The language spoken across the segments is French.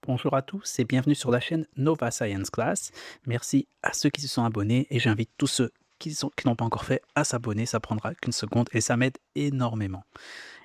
Bonjour à tous et bienvenue sur la chaîne Nova Science Class. Merci à ceux qui se sont abonnés et j'invite tous ceux qui n'ont pas encore fait à s'abonner. Ça prendra qu'une seconde et ça m'aide énormément.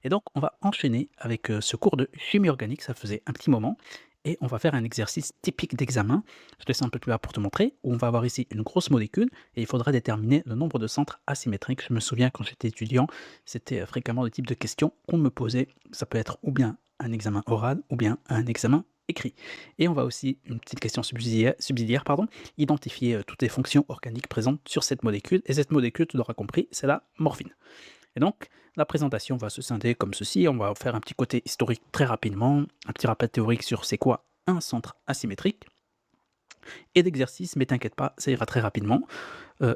Et donc, on va enchaîner avec ce cours de chimie organique. Ça faisait un petit moment. Et on va faire un exercice typique d'examen. Je laisse un peu plus bas pour te montrer. Où on va avoir ici une grosse molécule et il faudra déterminer le nombre de centres asymétriques. Je me souviens quand j'étais étudiant, c'était fréquemment le type de questions qu'on me posait. Ça peut être ou bien un examen oral ou bien un examen écrit. Et on va aussi, une petite question subsidiaire, pardon, identifier toutes les fonctions organiques présentes sur cette molécule. Et cette molécule, tu l'auras compris, c'est la morphine. Et donc, la présentation va se scinder comme ceci. On va faire un petit côté historique très rapidement, un petit rappel théorique sur c'est quoi un centre asymétrique, et d'exercice, mais t'inquiète pas, ça ira très rapidement.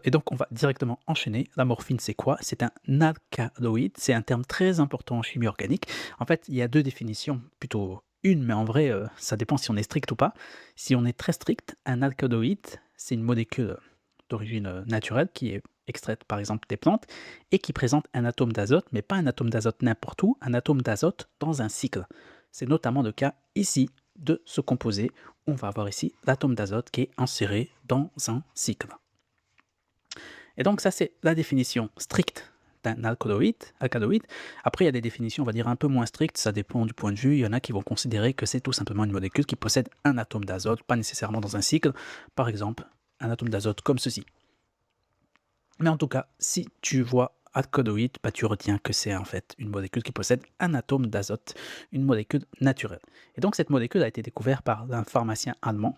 Et donc, on va directement enchaîner. La morphine, c'est quoi? C'est un alcaloïde, c'est un terme très important en chimie organique. En fait, il y a deux définitions, plutôt une, mais en vrai, ça dépend si on est strict ou pas. Si on est très strict, un alcaloïde, c'est une molécule d'origine naturelle qui est extraite par exemple des plantes et qui présente un atome d'azote, mais pas un atome d'azote n'importe où, un atome d'azote dans un cycle. C'est notamment le cas ici de ce composé. On va avoir ici l'atome d'azote qui est inséré dans un cycle. Et donc ça, c'est la définition stricte d'un alcaloïde. Après, il y a des définitions, on va dire, un peu moins strictes, ça dépend du point de vue. Il y en a qui vont considérer que c'est tout simplement une molécule qui possède un atome d'azote, pas nécessairement dans un cycle. Par exemple, un atome d'azote comme ceci. Mais en tout cas, si tu vois alcaloïde, bah, tu retiens que c'est en fait une molécule qui possède un atome d'azote, une molécule naturelle. Et donc cette molécule a été découverte par un pharmacien allemand,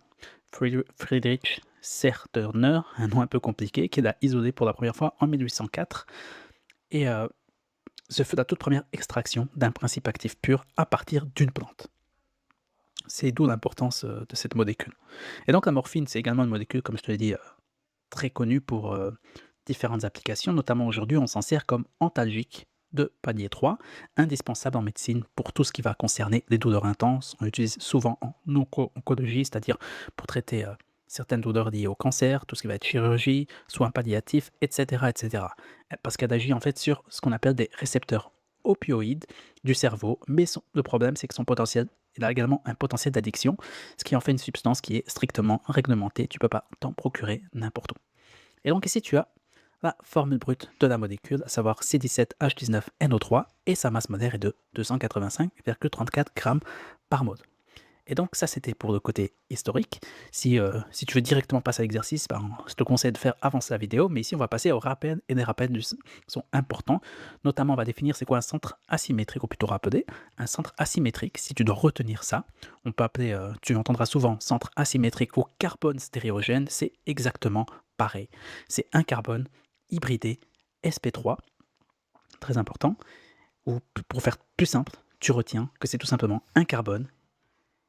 Friedrich Serturner, un nom un peu compliqué, qui l'a isolé pour la première fois en 1804. Et ce fut la toute première extraction d'un principe actif pur à partir d'une plante. C'est d'où l'importance de cette molécule. Et donc la morphine, c'est également une molécule, comme je te l'ai dit, très connue pour différentes applications. Notamment aujourd'hui, on s'en sert comme antalgique de palier 3, indispensable en médecine pour tout ce qui va concerner les douleurs intenses. On l'utilise souvent en oncologie, c'est-à-dire pour traiter certaines douleurs liées au cancer, tout ce qui va être chirurgie, soins palliatifs, etc. etc. Parce qu'elle agit en fait sur ce qu'on appelle des récepteurs opioïdes du cerveau, mais le problème c'est que son potentiel, il a également un potentiel d'addiction, ce qui en fait une substance qui est strictement réglementée, tu ne peux pas t'en procurer n'importe où. Et donc ici tu as la formule brute de la molécule, à savoir C17H19NO3, et sa masse molaire est de 285,34 grammes par mol. Et donc ça, c'était pour le côté historique. Si tu veux directement passer à l'exercice, ben, je te conseille de faire avancer la vidéo, mais ici on va passer au rappel, et les rappels sont importants. Notamment, on va définir c'est quoi un centre asymétrique, ou plutôt rappeler. Un centre asymétrique, si tu dois retenir ça, on peut appeler, tu entendras souvent centre asymétrique ou carbone stéréogène, c'est exactement pareil. C'est un carbone hybridé sp3, très important, ou pour faire plus simple, tu retiens que c'est tout simplement un carbone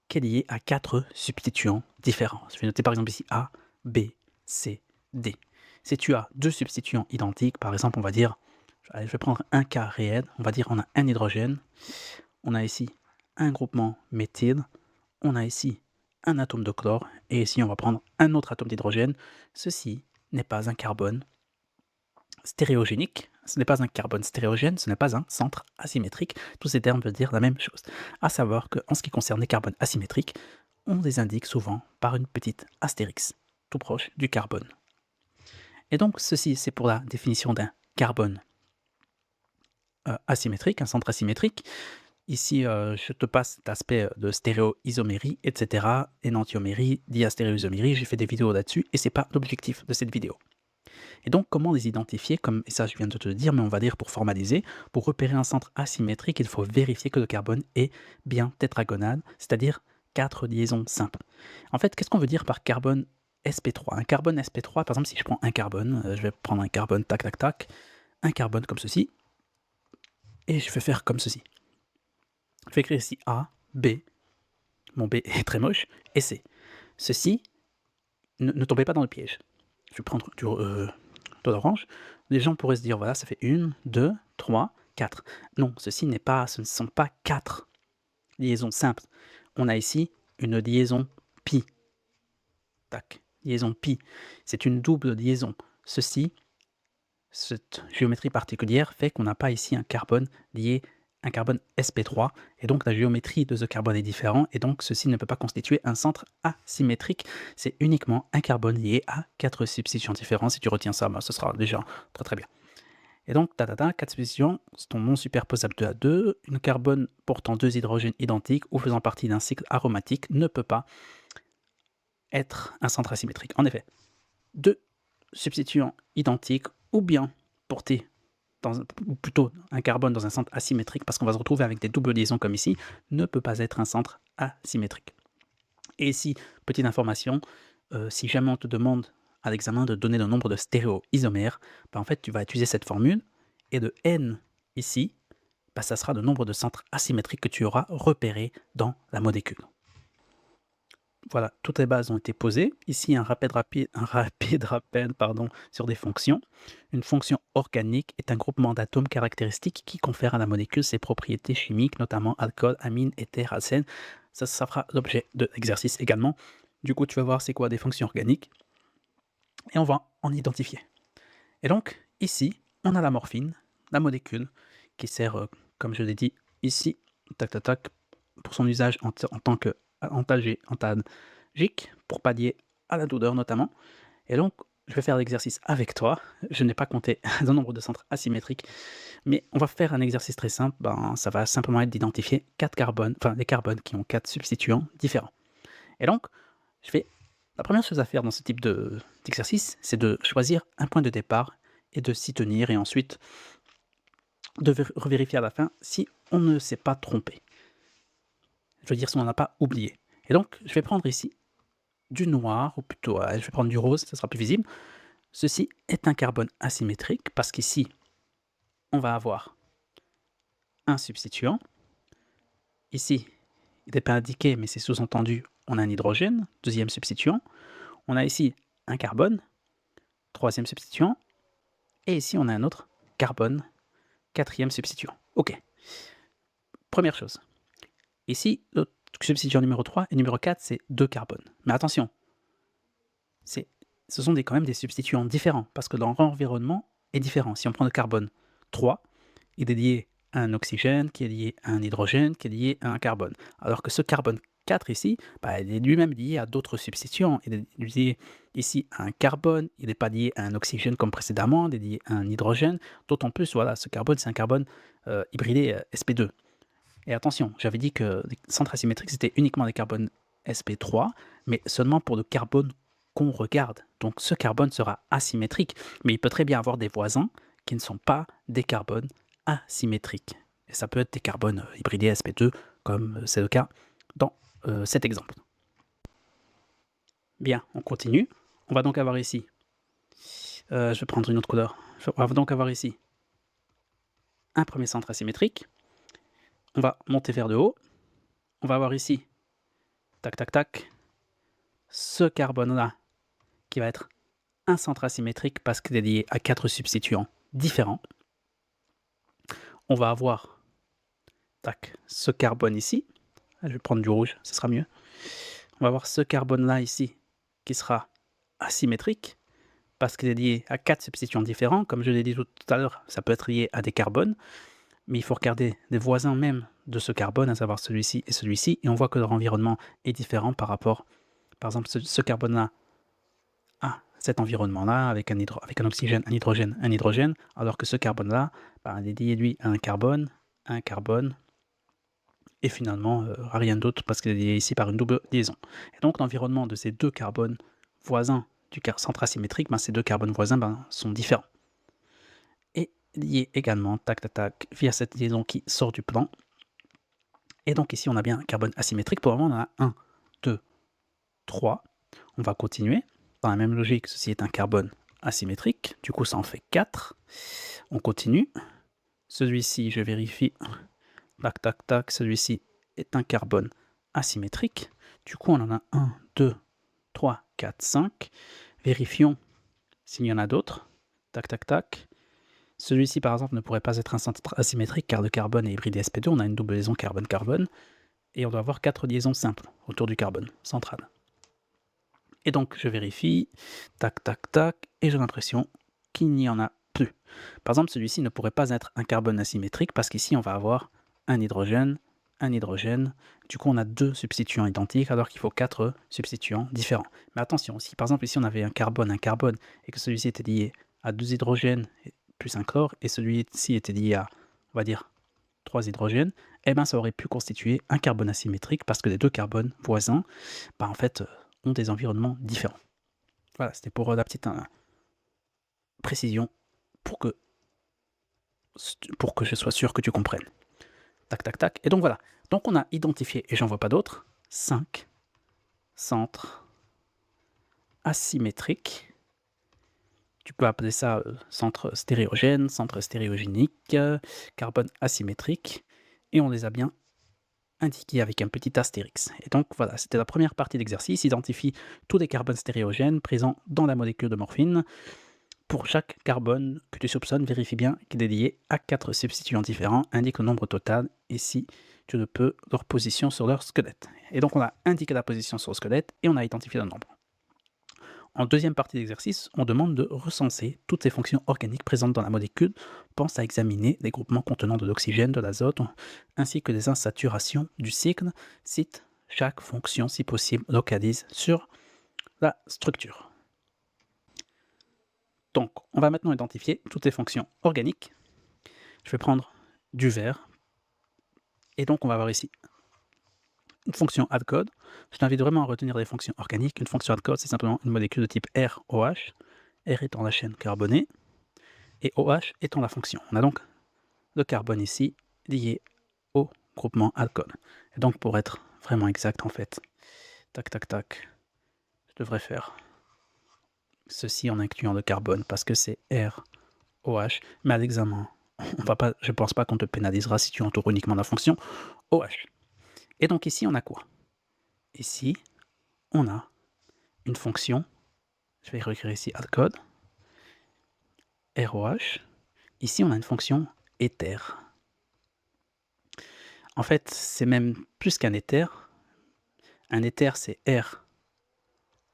qui est lié à 4 substituants différents. Je vais noter par exemple ici A, B, C, D. Si tu as 2 substituants identiques, par exemple, on va dire, allez, je vais prendre un cas réel, on va dire on a un hydrogène, on a ici un groupement méthyle, on a ici un atome de chlore, et ici on va prendre un autre atome d'hydrogène. Ceci n'est pas un carbone stéréogénique, ce n'est pas un carbone stéréogène, ce n'est pas un centre asymétrique. Tous ces termes veulent dire la même chose. À savoir qu'en ce qui concerne les carbones asymétriques, on les indique souvent par une petite astérix, tout proche du carbone. Et donc ceci, c'est pour la définition d'un carbone asymétrique, un centre asymétrique. Ici, je te passe l'aspect de stéréoisomérie, etc., énantiomérie, diastéréoisomérie. J'ai fait des vidéos là-dessus et c'est pas l'objectif de cette vidéo. Et donc, comment les identifier et ça, je viens de te le dire, mais on va dire pour formaliser, pour repérer un centre asymétrique, il faut vérifier que le carbone est bien tétragonal, c'est-à-dire 4 liaisons simples. En fait, qu'est-ce qu'on veut dire par carbone sp3? Un carbone sp3, par exemple, si je prends un carbone, je vais prendre un carbone, tac, tac, tac, un carbone comme ceci, et je vais faire comme ceci. Je vais écrire ici A, B, mon B est très moche, et C. Ceci, ne tombez pas dans le piège. Je vais prendre de l'orange. Les gens pourraient se dire, voilà, ça fait 1, 2, 3, 4. Non, ce ne sont pas 4 liaisons simples. On a ici une liaison pi. Tac, liaison pi. C'est une double liaison. Cette géométrie particulière fait qu'on n'a pas ici un carbone lié un carbone sp3, et donc la géométrie de ce carbone est différente, et donc ceci ne peut pas constituer un centre asymétrique. C'est uniquement un carbone lié à 4 substituants différents. Si tu retiens ça, ce sera déjà très très bien. Et donc, 4 substituants sont non superposables 2 à 2. Une carbone portant 2 hydrogènes identiques ou faisant partie d'un cycle aromatique ne peut pas être un centre asymétrique. En effet, 2 substituants identiques ou bien portés ou plutôt un carbone dans un centre asymétrique, parce qu'on va se retrouver avec des doubles liaisons comme ici, ne peut pas être un centre asymétrique. Et ici, petite information, si jamais on te demande à l'examen de donner le nombre de stéréoisomères, en fait, tu vas utiliser cette formule, et de n ici, ça sera le nombre de centres asymétriques que tu auras repérés dans la molécule. Voilà, toutes les bases ont été posées. Ici, un rapide rappel sur des fonctions. Une fonction organique est un groupement d'atomes caractéristiques qui confère à la molécule ses propriétés chimiques, notamment alcool, amine, éther, alcène. Ça fera l'objet de l'exercice également. Du coup, tu vas voir c'est quoi des fonctions organiques. Et on va en identifier. Et donc, ici, on a la morphine, la molécule, qui sert, comme je l'ai dit ici, pour son usage en tant que antalgique, pour pallier à la douleur notamment. Et donc, je vais faire l'exercice avec toi. Je n'ai pas compté le nombre de centres asymétriques, mais on va faire un exercice très simple. Ça va simplement être d'identifier les carbones qui ont 4 substituants différents. Et donc, la première chose à faire dans ce type d'exercice, c'est de choisir un point de départ et de s'y tenir, et ensuite de revérifier à la fin si on ne s'est pas trompé. Je veux dire, si on n'a pas oublié. Et donc, je vais prendre ici du noir, ou plutôt, je vais prendre du rose, ça sera plus visible. Ceci est un carbone asymétrique, parce qu'ici, on va avoir un substituant. Ici, il n'est pas indiqué, mais c'est sous-entendu, on a un hydrogène, deuxième substituant. On a ici un carbone, troisième substituant. Et ici, on a un autre carbone, quatrième substituant. Ok. Première chose. Ici, le substituant numéro 3 et numéro 4, c'est 2 carbones. Mais attention, ce sont quand même des substituants différents, parce que leur environnement est différent. Si on prend le carbone 3, il est lié à un oxygène, qui est lié à un hydrogène, qui est lié à un carbone. Alors que ce carbone 4 ici, il est lui-même lié à d'autres substituants. Il est lié ici à un carbone, il n'est pas lié à un oxygène comme précédemment, il est lié à un hydrogène. D'autant plus, voilà, ce carbone, c'est un carbone hybridé sp2. Et attention, j'avais dit que les centres asymétriques, c'était uniquement des carbones sp3, mais seulement pour le carbone qu'on regarde. Donc ce carbone sera asymétrique, mais il peut très bien avoir des voisins qui ne sont pas des carbones asymétriques. Et ça peut être des carbones hybridés sp2, comme c'est le cas dans cet exemple. Bien, on continue. On va donc avoir ici, je vais prendre une autre couleur, on va donc avoir ici un premier centre asymétrique. On va monter vers le haut. On va avoir ici, ce carbone-là qui va être un centre asymétrique parce qu'il est lié à 4 substituants différents. On va avoir ce carbone ici. Je vais prendre du rouge, ce sera mieux. On va avoir ce carbone-là ici qui sera asymétrique parce qu'il est lié à 4 substituants différents. Comme je l'ai dit tout à l'heure, ça peut être lié à des carbones, mais il faut regarder les voisins même de ce carbone, à savoir celui-ci et celui-ci, et on voit que leur environnement est différent par rapport, par exemple, ce carbone-là à cet environnement-là, avec un oxygène, un hydrogène, alors que ce carbone-là, il est lié, lui, à un carbone, et finalement, rien d'autre, parce qu'il est lié ici par une double liaison. Et donc, l'environnement de ces deux carbones voisins du centre asymétrique, ces deux carbones voisins sont différents. Et liés également, via cette liaison qui sort du plan. Et donc ici, on a bien un carbone asymétrique. Pour le moment, on en a 1, 2, 3. On va continuer. Dans la même logique, ceci est un carbone asymétrique. Du coup, ça en fait 4. On continue. Celui-ci, je vérifie. Celui-ci est un carbone asymétrique. Du coup, on en a 1, 2, 3, 4, 5. Vérifions s'il y en a d'autres. Celui-ci, par exemple, ne pourrait pas être un centre asymétrique car le carbone est hybridé sp2. On a une double liaison carbone-carbone. Et on doit avoir 4 liaisons simples autour du carbone central. Et donc, je vérifie. Et j'ai l'impression qu'il n'y en a plus. Par exemple, celui-ci ne pourrait pas être un carbone asymétrique parce qu'ici, on va avoir un hydrogène, un hydrogène. Du coup, on a 2 substituants identiques alors qu'il faut 4 substituants différents. Mais attention, si par exemple ici on avait un carbone, et que celui-ci était lié à 2 hydrogènes plus un chlore, et celui-ci était lié à, on va dire, 3 hydrogènes, eh ben ça aurait pu constituer un carbone asymétrique parce que les 2 carbones voisins, en fait, ont des environnements différents. Voilà, c'était pour la petite précision pour que je sois sûr que tu comprennes. Tac, tac, tac. Et donc voilà. Donc on a identifié, et j'en vois pas d'autres, 5 centres asymétriques. Tu peux appeler ça centre stéréogène, centre stéréogénique, carbone asymétrique. Et on les a bien indiqués avec un petit astérix. Et donc voilà, c'était la première partie de l'exercice. Identifie tous les carbones stéréogènes présents dans la molécule de morphine. Pour chaque carbone que tu soupçonnes, vérifie bien qu'il est lié à 4 substituants différents, indique le nombre total et si tu le peux, leur position sur leur squelette. Et donc on a indiqué la position sur le squelette et on a identifié le nombre. En deuxième partie de l'exercice, on demande de recenser toutes les fonctions organiques présentes dans la molécule. Pense à examiner les groupements contenant de l'oxygène, de l'azote, ainsi que les insaturations du cycle. Cite chaque fonction, si possible, localise sur la structure. Donc, on va maintenant identifier toutes les fonctions organiques. Je vais prendre du vert. Et donc, on va avoir ici une fonction AdCode. Je t'invite vraiment à retenir les fonctions organiques. Une fonction AdCode, c'est simplement une molécule de type ROH, R étant la chaîne carbonée, et OH étant la fonction. On a donc le carbone ici, lié au groupement AdCode. Et donc, pour être vraiment exact, en fait, tac, tac, tac, je devrais faire ceci en incluant le carbone, parce que c'est ROH, mais à l'examen, je ne pense pas qu'on te pénalisera si tu entoures uniquement la fonction OH. Et donc ici, on a quoi? Ici, on a une fonction, je vais réécrire ici AdCode, ROH. Ici, on a une fonction éther. En fait, c'est même plus qu'un éther. Un éther, c'est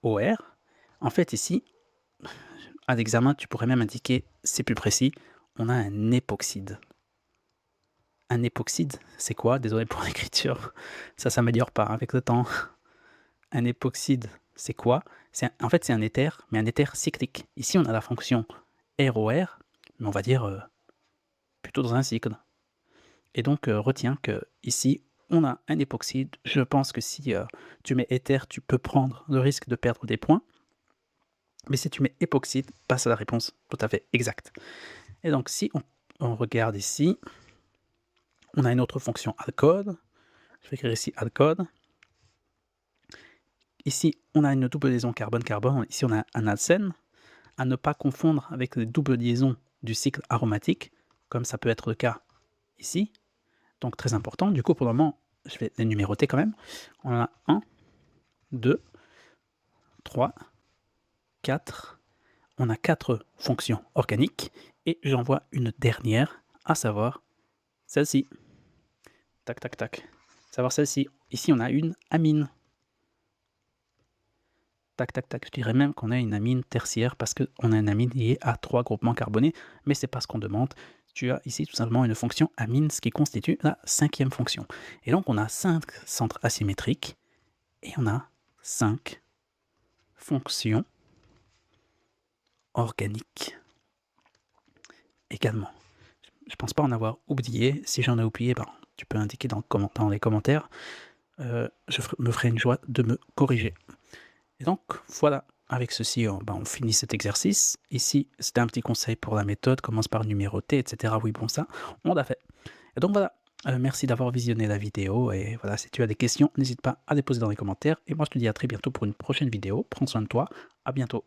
ROR. En fait, ici, à l'examen, tu pourrais même indiquer, c'est plus précis, on a un époxyde. Un époxyde, c'est quoi? Désolé pour l'écriture, ça s'améliore pas avec le temps. Un époxyde, c'est quoi? En fait, c'est un éther, mais un éther cyclique. Ici, on a la fonction ROR, mais on va dire plutôt dans un cycle. Et donc, retiens que ici, on a un époxyde. Je pense que si tu mets éther, tu peux prendre le risque de perdre des points. Mais si tu mets époxyde, passe à la réponse tout à fait exacte. Et donc, si on regarde ici, on a une autre fonction AdCode. Je vais écrire ici AdCode. Ici, on a une double liaison carbone-carbone. Ici, on a un alcène. À ne pas confondre avec les doubles liaisons du cycle aromatique, comme ça peut être le cas ici. Donc, très important. Du coup, pour le moment, je vais les numéroter quand même. On en a 1, 2, 3, 4. On a 4 fonctions organiques. Et j'en vois une dernière, à savoir celle-ci. Tac, tac, tac. Savoir celle-ci. Ici, on a une amine. Tac, tac, tac. Je dirais même qu'on a une amine tertiaire parce qu'on a une amine liée à 3 groupements carbonés, mais c'est pas ce qu'on demande. Tu as ici tout simplement une fonction amine, ce qui constitue la 5e fonction. Et donc, on a 5 centres asymétriques et on a 5 fonctions organiques également. Je pense pas en avoir oublié. Si j'en ai oublié, tu peux indiquer dans les commentaires. Je me ferai une joie de me corriger. Et donc, voilà, avec ceci, on finit cet exercice. Ici, c'était un petit conseil pour la méthode, commence par numéroter, etc. Oui, bon, ça, on l'a fait. Et donc, voilà, merci d'avoir visionné la vidéo. Et voilà, si tu as des questions, n'hésite pas à les poser dans les commentaires. Et moi, je te dis à très bientôt pour une prochaine vidéo. Prends soin de toi, à bientôt.